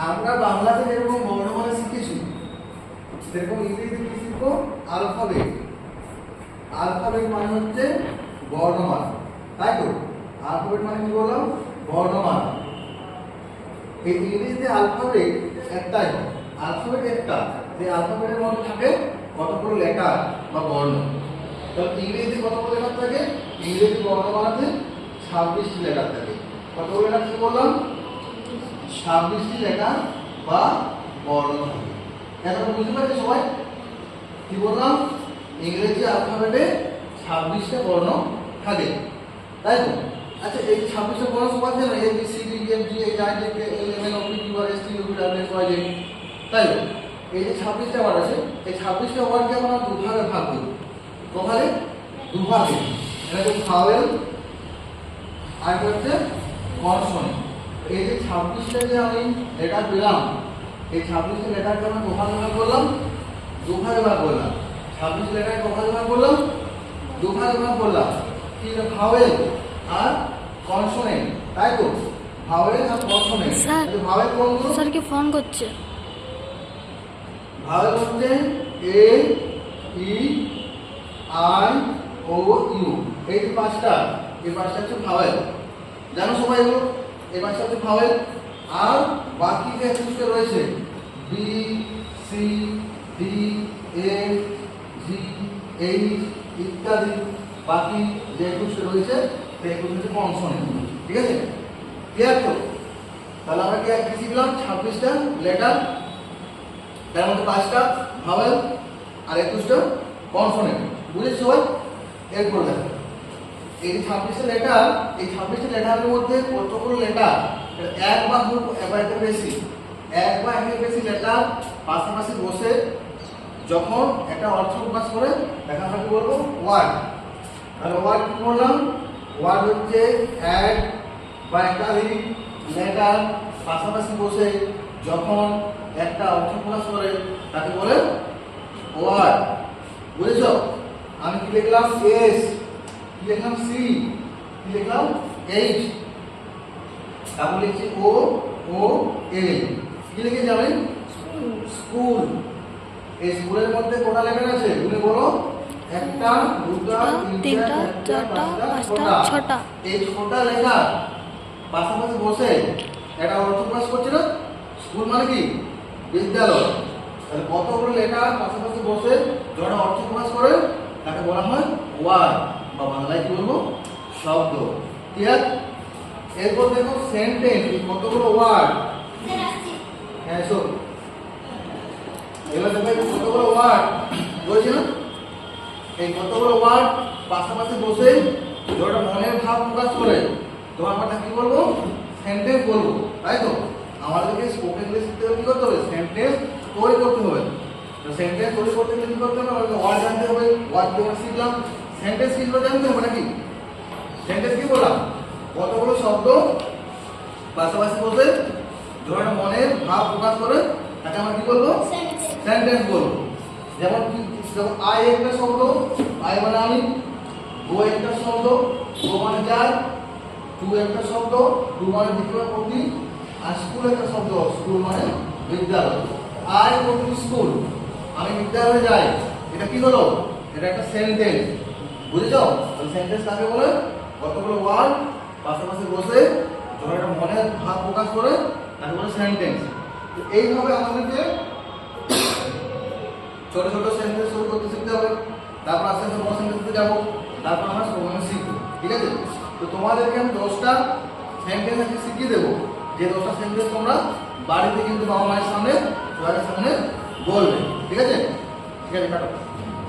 আমরা বাংলাতে যেরকম বর্ণমালা শিখেছি সেরকম ইংরেজিতে কি শিখবো? অ্যালফাবেট। অ্যালফাবেট মানে হচ্ছে বর্ণমালা, তাই তো? অ্যালফাবেট মানে কি বললাম? বর্ণমালা। এই ইংরেজিতে অ্যালফাবেট একটাই, অ্যালফাবেট একটা। এই অ্যালফাবেটের মধ্যে থাকে কতগুলো লেটার বা বর্ণ। তাহলে ইংরেজিতে কতগুলো লেটার থাকে? ইংরেজি বর্ণমালাতে 26টি লেটার থাকে। কতগুলো লেটার কি বললাম? 26টি লেটার বা বর্ণ থাকে। এখন বুঝতে পারছি সবাই? কি বললাম? ইংরেজি অ্যালফাবেটে 26টা বর্ণ থাকে, তাই তো? আচ্ছা, এই 26টা বর্ণ সবাই জানো? A B C D F G H I J K L M N O P Q R S T U V W X Y Z, তাই তো? এই যে 26টা ওয়ার্ড আছে, এই 26টা ওয়ার্ডকে আমরা দুভাগে ভাগ করি। কোভাবে? দুভাগে। এটা হচ্ছে ভাওয়েল আর হচ্ছে কনসোনেন্ট। এই যে 26টা যে আমি লেটার পেলাম, এই 26টা লেটারকে আমরা কোভাবে ভাগ করলাম? দুভাগে ভাগ করলাম। 26 লেটারকে কোভাবে ভাগ করলাম? দুভাগে ভাগ করলাম। কি? ভাওয়েল আর কনসোনেন্ট, তাই তো? ভাওয়েল আর কনসোনেন্ট। স্যার, ভাওয়েল কোনগুলো? স্যার কি ফোন করছে? ভাওয়েল হচ্ছে এ ই আই ও ইউ, এই যে পাঁচটা, এই পাঁচটা হচ্ছে ভাওয়েল। জানো সবাই এগুলো? এই পাঁচটা হচ্ছে ভাওয়েল। আর বাকি যে একুশটা রয়েছে B C D F G H ইত্যাদি, বাকি যে একুশটা রয়েছে সেই একুশ হচ্ছে কনসোনেন্ট। ঠিক আছে? ক্লিয়ার তো? তাহলে আমরা কি শিখলাম? 26টা লেটার, তার মধ্যে 5টা ভাওয়েল আর 21টা কনসোনেন্ট। বুঝেছো সবাই? এরপর দেখো, এই 26টা লেটার, এই 26টা লেটারের মধ্যে কতগুলো লেটার? এক বা একের বেশি, এক বা একের বেশি লেটার পাশাপাশি বসে যখন একটা অর্থ প্রকাশ করে দেখা আমরা কি বলবো? ওয়ার্ড। তাহলে ওয়ার্ড কি বললাম? ওয়ার্ড হচ্ছে এক বা একাধিক লেটার পাশাপাশি বসে যখন একটা অর্থ প্রকাশ করে তাকে বলে ওয়ার্ড। বুঝেছো? আমি কি লিখলাম? এস, কি লিখলাম? সি, কি লিখলাম? এইচ, তারপর লিখছি ও ও এল, কি লিখে যাবেন? স্কুল। এই স্কুলের মধ্যে কটা লেটার আছে? তুমি বলো। একটা, দুটা, তিনটা, চারটা, পাঁচটা, ছটা। এই ছটা লেটার পাশাপাশি বসে একটা অর্থ প্রকাশ করছে না? স্কুল মানে কি? বিদ্যালয়। তাহলে কতগুলো লেটার পাশাপাশি বসে যখন অর্থ প্রকাশ করে তাকে বলা হয় ওয়ার্ড, বা বাংলায় কি বলবো? শব্দ। ক্লিয়ার? এরপর দেখো সেন্টেন্স, কতগুলো ওয়ার্ড? হ্যাঁ, শোন, এবার দেখো কতগুলো ওয়ার্ড বলছি না? এই কতগুলো ওয়ার্ড পাশাপাশি বসে যখন মনের ভাব প্রকাশ করে তখন আমরা কি বলবো? সেন্টেন্স বলবো, তাই তো? আমাদেরকে স্পোকেন ইংলিশ শিখতে হলে কি করতে হবে? সেন্টেন্স তৈরি করতে হবে। তো সেন্টেন্স তৈরি করতে গেলে কি করতে হবে? আমাদের ওয়ার্ড জানতে হবে। ওয়ার্ড যখন শিখলাম, সেন্টেন্স কি জানতে হবে নাকি? সেন্টেন্স কি বললাম? কতগুলো শব্দ পাশাপাশি বসে যখন মনের ভাব প্রকাশ করে তাকে আমরা কি বলবো? সেন্টেন্স বলবো। যেমন কি? যেমন আই একটা শব্দ, আই মানে আমি। গো একটা শব্দ, গো মানে যায়। টু একটা শব্দ, টু মানে দিকে প্রতি। আর স্কুল একটা শব্দ, স্কুল মানে বিদ্যালয়। আই গো টু স্কুল, আমি বিদ্যালয়ে যাই। এটা কি হলো? এটা একটা সেন্টেন্স। বুঝেছো? সেন্টেন্স কাকে বলে? কতগুলো ওয়ার্ড পাশাপাশি বসে যখন একটা মনের ভাব প্রকাশ করে তাকে বলে সেন্টেন্স। এইভাবে আমাদেরকে ছোট ছোট সেন্টেন্স তৈরি করতে শিখতে হবে। তারপর আস্তে আস্তে বড় সেন্টেন্সে যাবো, তারপর আমরা সবগুলো শিখবো। ঠিক আছে? তো তোমাদেরকে আমি 10টা সেন্টেন্স আজকে শিখিয়ে দেবো, যে 10টা সেন্টেন্স তোমরা বাড়িতে কিন্তু বাবা মায়ের সামনে, সবার সামনে বলবে। ঠিক আছে? ঠিক আছে, কাটো।